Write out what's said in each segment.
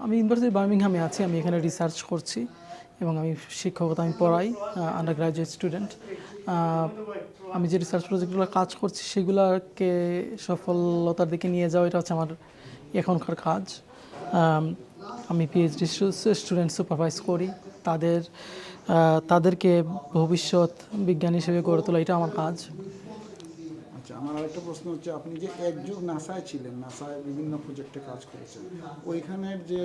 আমি ইউনিভার্সিটি বার্মিংহামে আছি। আমি এখানে রিসার্চ করছি এবং আমি শিক্ষকতা আমি পড়াই আন্ডার গ্রাজুয়েট স্টুডেন্ট। আমি যে রিসার্চ প্রজেক্টগুলো কাজ করছি সেগুলোকে সফলতার দিকে নিয়ে যাওয়া, এটা হচ্ছে আমার এখনকার কাজ। আমি পিএইচডি স্টুডেন্ট সুপারভাইজ করি, তাদেরকে ভবিষ্যৎ বিজ্ঞানী হিসেবে গড়ে তোলা, এটা আমার কাজ। আচ্ছা, আমার আরেকটা প্রশ্ন হচ্ছে, আপনি যে একযুগ নাসায় ছিলেন, নাসায় বিভিন্ন প্রজেক্টে কাজ করেছেন, ওইখানের যে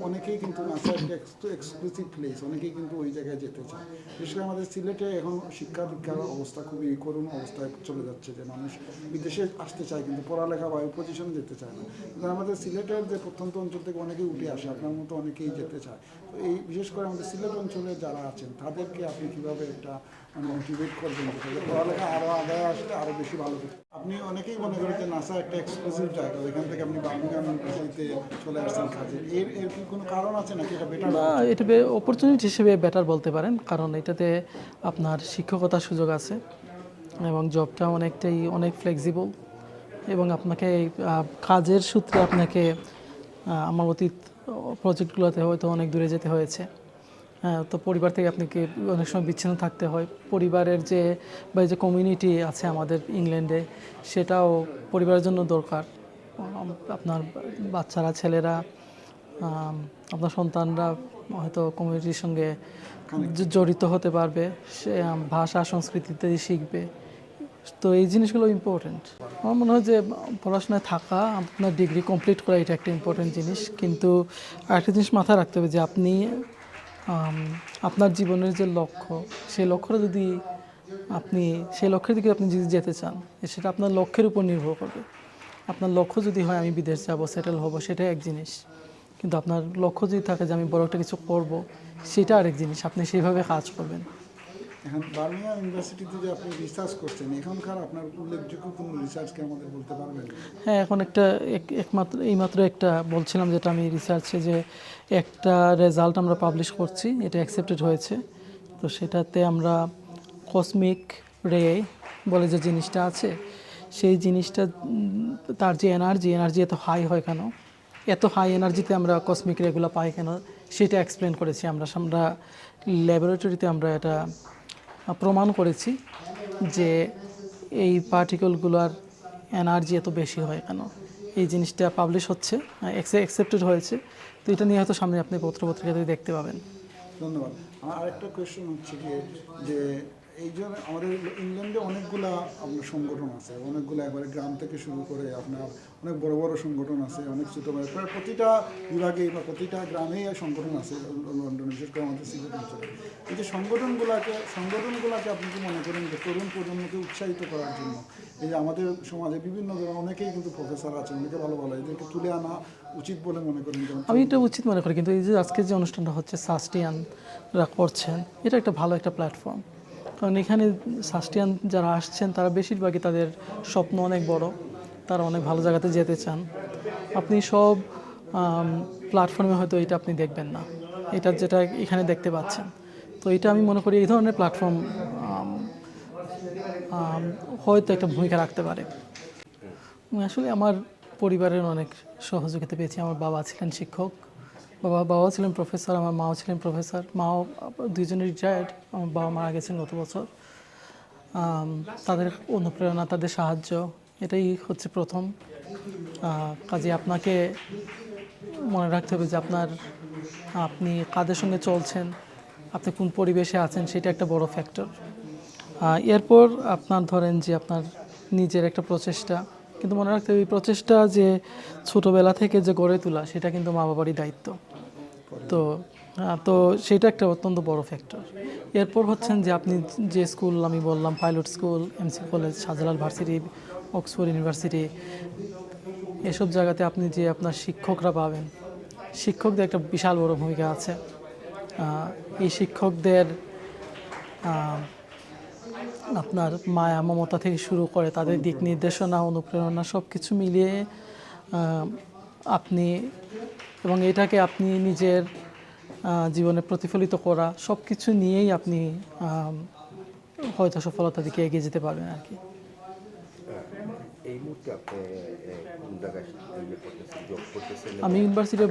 অনেকেই কিন্তু নাসা একটা এক্সক্লুসিভ প্লেস, অনেকেই কিন্তু ওই জায়গায় যেতে চায়। বিশেষ করে আমাদের সিলেটে এখন শিক্ষা দীক্ষার অবস্থা খুবই করুণ অবস্থায় চলে যাচ্ছে, যে মানুষ বিদেশে আসতে চায় কিন্তু পড়ালেখা বা ওই পজিশন যেতে চায় না। কিন্তু আমাদের সিলেটের যে প্রত্যন্ত অঞ্চল থেকে অনেকেই উঠে আসে, আপনার মতো অনেকেই যেতে চায়। তো এই বিশেষ করে আমাদের সিলেট অঞ্চলে যারা আছেন তাদেরকে আপনি কীভাবে একটা মোটিভেট করবেন, যে পড়ালেখা আরও আগায় আসলে আরও বেশি ভালো হবে? আপনি অনেকেই মনে করেন যে নাসা একটা এক্সক্লুসিভ জায়গা, ওইখান থেকে আপনি বার্মিংহাম ইউনিভার্সিটিতে চলে আসছেন কাজে, এর কি কোনো কারণ আছে নাকি এটা বেটার? না, এটা অপরচুনিটি হিসেবে বেটার বলতে পারেন, কারণ এটাতে আপনার শিক্ষকতার সুযোগ আছে এবং জবটা অনেক ফ্লেক্সিবল এবং আপনাকে কাজের সূত্রে আপনাকে আমার অতীত প্রজেক্টগুলোতে হয়তো অনেক দূরে যেতে হয়েছে। তো পরিবার থেকে আপনাকে অনেক সময় বিচ্ছিন্ন থাকতে হয়। পরিবারের বা যে কমিউনিটি আছে আমাদের ইংল্যান্ডে, সেটাও পরিবারের জন্য দরকার। আপনার বাচ্চারা, ছেলেরা, আপনার সন্তানরা হয়তো কমিউনিটির সঙ্গে জড়িত হতে পারবে, সে ভাষা সংস্কৃতিতে শিখবে। তো এই জিনিসগুলো ইম্পর্টেন্ট। আমার মনে হয় যে পড়াশোনায় থাকা, আপনার ডিগ্রি কমপ্লিট করা, এটা একটা ইম্পর্টেন্ট জিনিস। কিন্তু আরেকটা জিনিস মাথায় রাখতে হবে যে আপনি আপনার জীবনের যে লক্ষ্য, সেই লক্ষ্যের দিকে আপনি যদি যেতে চান, সেটা আপনার লক্ষ্যের উপর নির্ভর করবে। আপনার লক্ষ্য যদি হয় আমি বিদেশ যাব, সেটেল হব, সেটা এক জিনিস। কিন্তু আপনার লক্ষ্য যদি থাকে যে আমি বড় একটা কিছু করব, সেটা আরেক জিনিস। আপনি সেইভাবে কাজ করবেন। এখন বার্মিংহাম ইউনিভার্সিটিতে যে আপনি রিসার্চ করছেন, এখনকার আপনার উল্লেখযোগ্য কোনো রিসার্চকে আমাদের বলতে পারবেন? হ্যাঁ, এখন এইমাত্র একটা বলছিলাম, যেটা আমি রিসার্চে যে একটা রেজাল্ট আমরা পাবলিশ করছি, এটা অ্যাকসেপ্টেড হয়েছে। তো সেটাতে আমরা কসমিক রে বলে যে জিনিসটা আছে, সেই জিনিসটা তার যে এনার্জি এত হাই হয় কেন, এত হাই এনার্জিতে আমরা কসমিক রেগুলো পাই কেন, সেটা এক্সপ্লেন করেছি আমরা ল্যাবরেটরিতে। আমরা এটা প্রমাণ করেছি যে এই পার্টিকেলগুলোর এনার্জি এত বেশি হয় কেন। এই জিনিসটা পাবলিশ হচ্ছে, অ্যাকসেপ্টেড হয়েছে। তো এটা নিয়ে হয়তো সামনে আপনি পত্রিকাতে দেখতে পাবেন। ধন্যবাদ। আমার আরেকটা কোয়েশ্চেন হচ্ছে গিয়ে, যে এই জন্য আমাদের ইংল্যান্ডে অনেকগুলা আপনার সংগঠন আছে, অনেকগুলো একবারে গ্রাম থেকে শুরু করে আপনার অনেক বড় বড় সংগঠন আছে, অনেক ছোটো বড় প্রায় প্রতিটা বিভাগেই বা প্রতিটা গ্রামেই সংগঠন আছে লন্ডনে, বিশেষ করে আমাদের সিলেট অঞ্চলে। এই যে সংগঠনগুলোকে আপনি কি মনে করেন যে তরুণ প্রজন্মকে উৎসাহিত করার জন্য, এই যে আমাদের সমাজে বিভিন্ন ধরনের অনেকেই কিন্তু প্রফেসর আছেন, অনেকে ভালো ভালো, এদেরকে তুলে আনা উচিত বলে মনে করেন? আমি এটা উচিত মনে করি, কিন্তু এই যে আজকে যে অনুষ্ঠানটা হচ্ছে, সাস্টিয়ানরা করছেন, এটা একটা ভালো একটা প্ল্যাটফর্ম। কারণ এখানে সাস্টিয়ান যারা আসছেন, তারা বেশিরভাগই তাদের স্বপ্ন অনেক বড়, তারা অনেক ভালো জায়গাতে যেতে চান। আপনি সব প্ল্যাটফর্মে হয়তো এটা আপনি দেখবেন না, এটা যেটা এখানে দেখতে পাচ্ছেন। তো এটা আমি মনে করি এই ধরনের প্ল্যাটফর্ম হয়তো একটা ভূমিকা রাখতে পারে। আসলে আমার পরিবারের অনেক সহযোগিতা পেয়েছি। আমার বাবা ছিলেন শিক্ষক, বাবাও ছিলেন প্রফেসর, আমার মাও ছিলেন প্রফেসর। মাও দুইজনে রিটায়ার্ড, আমার বাবা মারা গেছেন গত বছর। তাদের অনুপ্রেরণা, তাদের সাহায্য, এটাই হচ্ছে প্রথম। কাজে আপনাকে মনে রাখতে হবে যে আপনি কাদের সঙ্গে চলছেন, আপনি কোন পরিবেশে আছেন, সেটা একটা বড় ফ্যাক্টর। এরপর আপনার ধরেন যে আপনার নিজের একটা প্রচেষ্টা, কিন্তু মনে রাখতে হবে এই প্রচেষ্টা যে ছোটোবেলা থেকে যে গড়ে তোলা, সেটা কিন্তু মা বাবারই দায়িত্ব। তো তো সেটা একটা অত্যন্ত বড় ফ্যাক্টর। এরপর হচ্ছেন যে আপনি যে স্কুল আমি বললাম, pilot school, MC college, Shahjalal varsity, Oxford university, এসব জায়গাতে আপনি যে আপনার শিক্ষকরা পাবেন, শিক্ষকদের একটা বিশাল বড় ভূমিকা আছে। এই শিক্ষকদের আপনার মায়া মমতা থেকে শুরু করে তাদের দিক নির্দেশনা, অনুপ্রেরণা, সব কিছু মিলিয়ে আপনি এবং এটাকে আপনি নিজের জীবনে প্রতিফলিত করা, সব কিছু নিয়েই আপনি হয়তো সফলতার দিকে এগিয়ে যেতে পারবেন আর কি। এই মুহূর্তে আপনি কোন জায়গায় জব করতেছেন? আমি ইউনিভার্সিটি